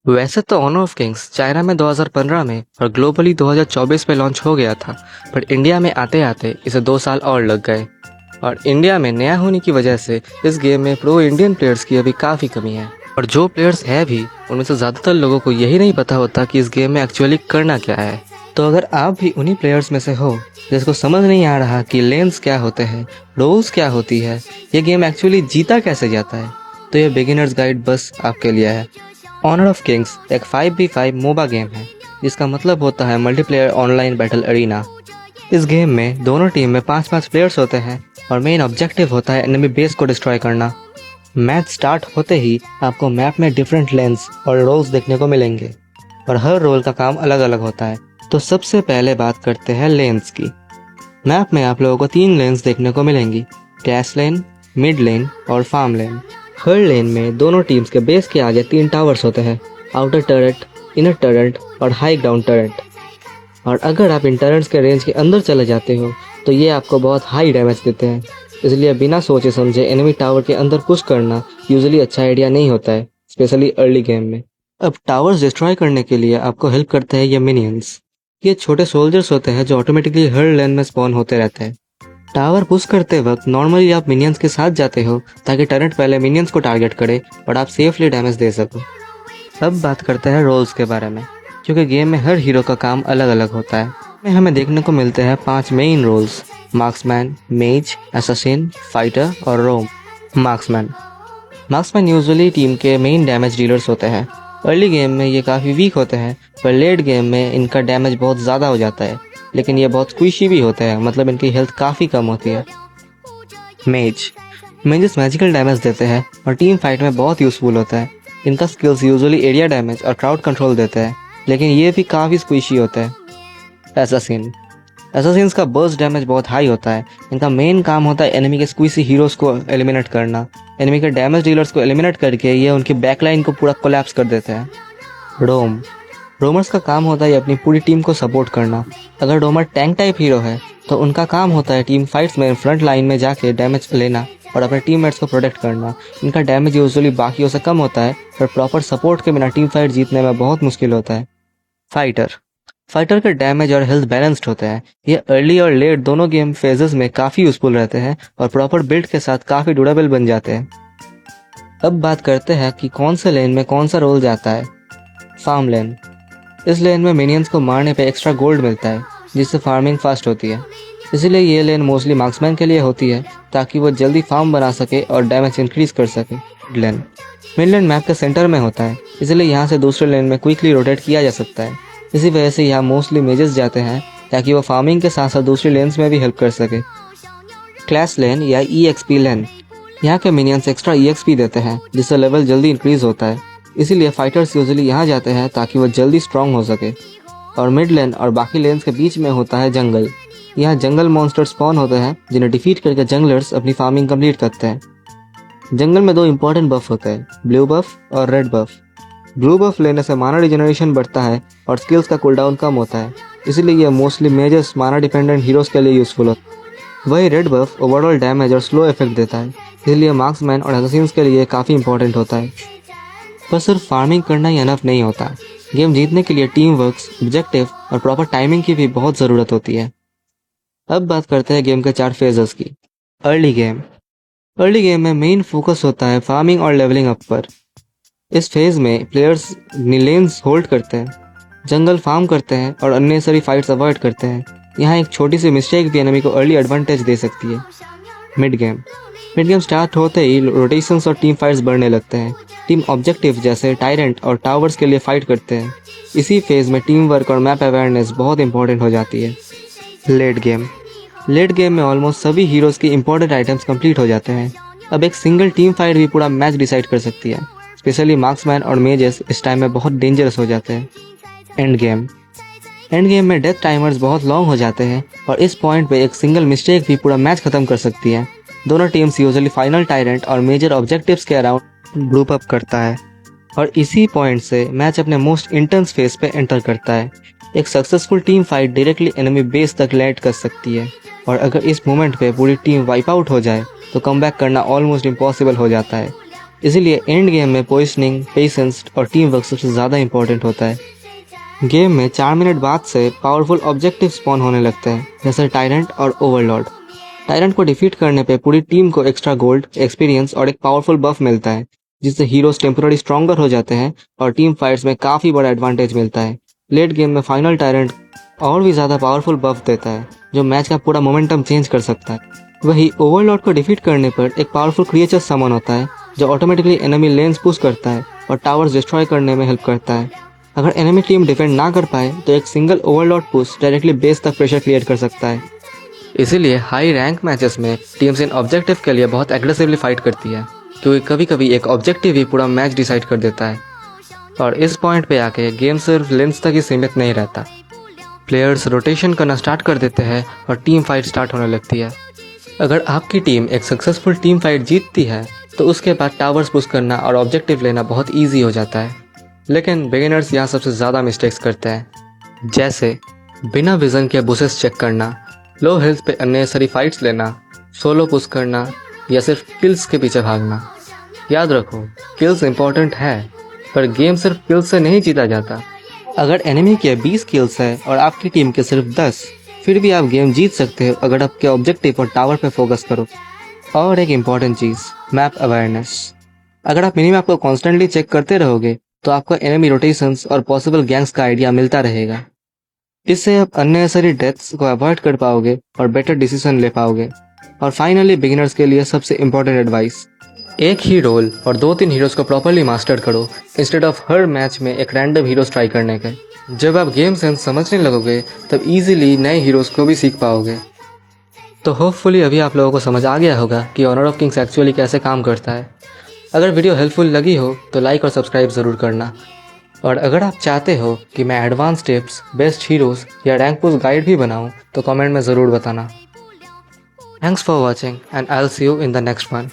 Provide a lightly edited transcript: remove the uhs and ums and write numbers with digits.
वैसे तो honour of Kings China में 2015 में और ग्लोबली 2024 में लॉन्च हो गया था, पर इंडिया में आते आते इसे 2 साल और लग गए। और इंडिया में नया होने की वजह से इस गेम में प्रो इंडियन प्लेयर्स की अभी काफ़ी कमी है। और जो प्लेयर्स है भी उनमें से ज़्यादातर लोगों को यही नहीं पता होता कि इस गेम में एक्चुअली करना क्या है। तो अगर आप भी उन्हीं प्लेयर्स में से हो जिसको समझ नहीं आ रहा कि लेंस क्या होते हैं, रोल्स क्या होती है, ये गेम एक्चुअली जीता कैसे जाता है, तो ये बिगिनर्स गाइड बस आपके लिए है। ऑनर ऑफ किंग्स एक 5v5 मोबा गेम है, जिसका मतलब होता है मल्टीप्लेयर ऑनलाइन बैटल अरीना। इस गेम में दोनों टीम में 5-5 प्लेयर्स होते हैं और मेन ऑब्जेक्टिव होता है एनिमी बेस को डिस्ट्रॉय करना। मैच स्टार्ट होते ही आपको मैप में डिफरेंट लेंस और रोल्स देखने को मिलेंगे और हर रोल का काम अलग अलग होता है। तो सबसे पहले बात करते हैं लेंस की। मैप में आप लोगों को 3 लेन्स देखने को मिलेंगी, कैश लेन, मिड लेन और फार्म लेन। हर लेन में दोनों टीम्स के बेस के आगे 3 टावर्स होते हैं, आउटर टर्रेट, इनर टर्रेट और हाई ग्राउंड टर्रेट। और अगर आप इन टर्रेट्स के रेंज के अंदर चले जाते हो तो ये आपको बहुत हाई डैमेज देते हैं, इसलिए बिना सोचे समझे एनिमी टावर के अंदर पुश करना यूजुअली अच्छा आइडिया नहीं होता है, स्पेशली अर्ली गेम में। अब टावर्स डिस्ट्रॉय करने के लिए आपको हेल्प करते हैं ये मिनियंस। ये छोटे सोल्जर्स होते हैं जो ऑटोमेटिकली हर लेन में स्पॉन होते रहते हैं। टावर पुश करते वक्त नॉर्मली आप मिनियंस के साथ जाते हो ताकि टर्रेट पहले मिनियंस को टारगेट करे और आप सेफली डैमेज दे सको। अब बात करते हैं रोल्स के बारे में, क्योंकि गेम में हर हीरो का काम अलग अलग होता है। में हमें देखने को मिलते हैं 5 मेन रोल्स: मार्क्समैन, मेज, असैसिन, फाइटर और रोम। मार्क्समैन यूजुअली टीम के मेन डैमेज डीलर्स होते हैं। अर्ली गेम में ये काफ़ी वीक होते हैं, पर लेट गेम में इनका डैमेज बहुत ज़्यादा हो जाता है, लेकिन ये बहुत स्क्विशी भी होते हैं, मतलब इनकी हेल्थ काफ़ी कम होती है। मेजेस मैजिकल डैमेज देते हैं और टीम फाइट में बहुत यूजफुल होता है। इनका स्किल्स यूजुअली एरिया डैमेज और क्राउड कंट्रोल देते हैं, लेकिन ये भी काफ़ी स्क्विशी होता है। एसासिन्स का बर्स्ट डैमेज बहुत हाई होता है। इनका मेन काम होता है एनिमी के स्क्विशी हीरोज को एलिमिनेट करना। एनिमी के डैमेज डीलर्स को एलिमिनेट करके ये उनकी बैकलाइन को पूरा कोलैप्स कर देते हैं। रोमर्स का काम होता है अपनी पूरी टीम को सपोर्ट करना। अगर रोमर टैंक टाइप हीरो है तो उनका काम होता है टीम फाइट्स में फ्रंट लाइन में जाके डैमेज लेना और अपने टीममेट्स को प्रोटेक्ट करना। इनका डैमेज यूजुअली बाकियों से कम होता है, पर प्रॉपर सपोर्ट के बिना टीम फाइट जीतने में बहुत मुश्किल होता है। फाइटर के डैमेज और हेल्थ बैलेंस्ड होते हैं। ये अर्ली और लेट दोनों गेम फेजेस में काफ़ी यूजफुल रहते हैं और प्रॉपर बिल्ड के साथ काफ़ी ड्यूरेबल बन जाते हैं। अब बात करते हैं कि कौन से लेन में कौन सा रोल जाता है। फार्म लेन। इस लेन में मिनियंस को मारने पे एक्स्ट्रा गोल्ड मिलता है, जिससे फार्मिंग फास्ट होती है। इसीलिए ये लेन मोस्टली मार्क्समैन के लिए होती है, ताकि वो जल्दी फार्म बना सके और डैमेज इंक्रीज कर सके। मिड लेन मैप के सेंटर में होता है, इसलिए यहाँ से दूसरे लेन में क्विकली रोटेट किया जा सकता है। इसी वजह से यहाँ मोस्टली मेजेस जाते हैं, ताकि वो फार्मिंग के साथ साथ दूसरी लेन्स में भी हेल्प कर सके। क्लास लेन या EXP लेन। यहाँ के मिनियंस एक्स्ट्रा EXP देते हैं, जिससे लेवल जल्दी इंक्रीज होता है। इसीलिए फाइटर्स यूजुअली यहाँ जाते हैं ताकि वो जल्दी स्ट्रॉन्ग हो सके। और मिड लेन और बाकी लेन्स के बीच में होता है जंगल। यहाँ जंगल मॉन्स्टर स्पॉन होते हैं, जिन्हें डिफीट करके जंगलर्स अपनी फार्मिंग कंप्लीट करते हैं। जंगल में 2 इंपॉर्टेंट बफ होते हैं, ब्लू बफ और रेड बफ। ब्लू बफ लेने से माना रिजनरेशन बढ़ता है और स्किल्स का कूलडाउन कम होता है, इसीलिए यह मोस्टली मेजर्स माना डिपेंडेंट हीरोज के लिए यूजफुल होता है। वही रेड बफ ओवरऑल डैमेज और स्लो इफेक्ट देता है, इसलिए मार्क्समैन और असैसिन्स के लिए काफ़ी इंपॉर्टेंट होता है। पर सिर्फ फार्मिंग करना ही अनफ नहीं होता। गेम जीतने के लिए टीम वर्क्स, ऑब्जेक्टिव और प्रॉपर टाइमिंग की भी बहुत ज़रूरत होती है। अब बात करते हैं गेम के 4 फेजेस की। अर्ली गेम में मेन फोकस होता है फार्मिंग और लेवलिंग अप पर। इस फेज में प्लेयर्स लेन्स होल्ड करते हैं, जंगल फार्म करते हैं और अननेसेसरी फाइट्स अवॉइड करते हैं। यहाँ एक छोटी सी मिस्टेक भी एनिमी को अर्ली एडवांटेज दे सकती है। मिड गेम स्टार्ट होते ही रोटेशंस और टीम फाइट्स बढ़ने लगते हैं। टीम ऑब्जेक्टिव जैसे टायरेंट और टावर्स के लिए फाइट करते हैं। इसी फेज में टीम वर्क और मैप अवेयरनेस बहुत इंपॉर्टेंट हो जाती है। लेट गेम में ऑलमोस्ट सभी हीरोज की इंपॉर्टेंट आइटम्स कंप्लीट हो जाते हैं। अब एक सिंगल टीम फाइट भी पूरा मैच डिसाइड कर सकती है। स्पेशली मार्क्समैन और मेजेस इस टाइम में बहुत डेंजरस हो जाते हैं। एंड गेम में डेथ टाइमर्स बहुत लॉन्ग हो जाते हैं और इस पॉइंट पे एक सिंगल मिस्टेक भी पूरा मैच खत्म कर सकती है। दोनों टीम्स यूजुअली फाइनल टायरेंट और मेजर ऑब्जेक्टिव्स के अराउंड ग्रुप अप करता है और इसी पॉइंट से मैच अपने मोस्ट इंटेंस फेज पे एंटर करता है। एक successful team fight directly enemy base तक लैंड कर सकती है और अगर इस मोमेंट पे पूरी टीम वाइप आउट हो जाए तो कमबैक करना ऑलमोस्ट इम्पॉसिबल हो जाता है। इसीलिए एंड गेम में पोजिशनिंग, पेशेंस और टीम वर्क सबसे ज़्यादा इंपॉर्टेंट होता है। गेम में 4 मिनट बाद से पावरफुल ऑब्जेक्टिव स्पॉन होने लगते हैं, जैसे टायरेंट और ओवरलॉर्ड। टायरेंट को डिफीट करने पे पूरी टीम को एक्स्ट्रा गोल्ड, एक्सपीरियंस और एक पावरफुल बफ मिलता है, जिससे हीरोज टेम्पोररी स्ट्रॉन्गर हो जाते हैं और टीम फाइट्स में काफ़ी बड़ा एडवांटेज मिलता है। लेट गेम में फाइनल टायरेंट और भी ज़्यादा पावरफुल बफ देता है, जो मैच का पूरा मोमेंटम चेंज कर सकता है। वही ओवरलॉर्ड को डिफीट करने पर एक पावरफुल क्रिएचर समन होता है, जो ऑटोमेटिकली एनिमी लेन्स पुश करता है और टावर्स डिस्ट्रॉय करने में हेल्प करता है। अगर एनिमी टीम डिफेंड ना कर पाए तो एक single Overlord push directly base तक प्रेशर क्रिएट कर सकता है। इसीलिए हाई रैंक मैचेस में टीम्स इन ऑब्जेक्टिव के लिए बहुत एग्रेसिवली फाइट करती है, क्योंकि कभी कभी एक ऑब्जेक्टिव ही पूरा मैच डिसाइड कर देता है। और इस पॉइंट पे आके गेम सिर्फ लेंस तक ही सीमित नहीं रहता। प्लेयर्स रोटेशन करना स्टार्ट कर देते हैं और टीम फाइट स्टार्ट होने लगती है। अगर आपकी टीम एक सक्सेसफुल टीम फाइट जीतती है तो उसके बाद टावर्स पुश करना और ऑब्जेक्टिव लेना बहुत ईजी हो जाता है। लेकिन बिगिनर्स यहाँ सबसे ज़्यादा मिस्टेक्स करते हैं, जैसे बिना विजन के बुसेस चेक करना, लो हेल्थ पे अननेसेसरी फाइट्स लेना, सोलो पुश करना या सिर्फ किल्स के पीछे भागना। याद रखो, किल्स इंपॉर्टेंट है, पर गेम सिर्फ किल्स से नहीं जीता जाता। अगर एनिमी के 20 किल्स है और आपकी टीम के सिर्फ 10, फिर भी आप गेम जीत सकते हो अगर आपके ऑब्जेक्टिव और टावर पे फोकस करो। और एक इम्पॉर्टेंट चीज़, मैप अवेयरनेस। अगर आप मिनी मैप को कॉन्स्टेंटली चेक करते रहोगे तो आपको एनिमी रोटेशंस और पॉसिबल गैंग्स का आइडिया मिलता रहेगा। इससे आप अननेसेसरी डेथ्स को अवॉइड कर पाओगे और बेटर डिसीजन ले पाओगे। और फाइनली बिगिनर्स के लिए सबसे इम्पोर्टेंट एडवाइस, एक ही रोल और 2-3 हीरोज को प्रॉपरली मास्टर करो इंस्टेड ऑफ हर मैच में एक रैंडम हीरोज ट्राई करने के। जब आप गेम सेंस समझने लगोगे तब इजीली नए हीरोज को भी सीख पाओगे। तो होपफुली अभी आप लोगों को समझ आ गया होगा कि ऑनर ऑफ किंग्स एक्चुअली कैसे काम करता है। अगर वीडियो हेल्पफुल लगी हो तो लाइक और सब्सक्राइब ज़रूर करना। और अगर आप चाहते हो कि मैं एडवांस टिप्स, बेस्ट हीरोज़ या रैंक पुश गाइड भी बनाऊं तो कमेंट में ज़रूर बताना। Thanks for watching and I will see you in the next one.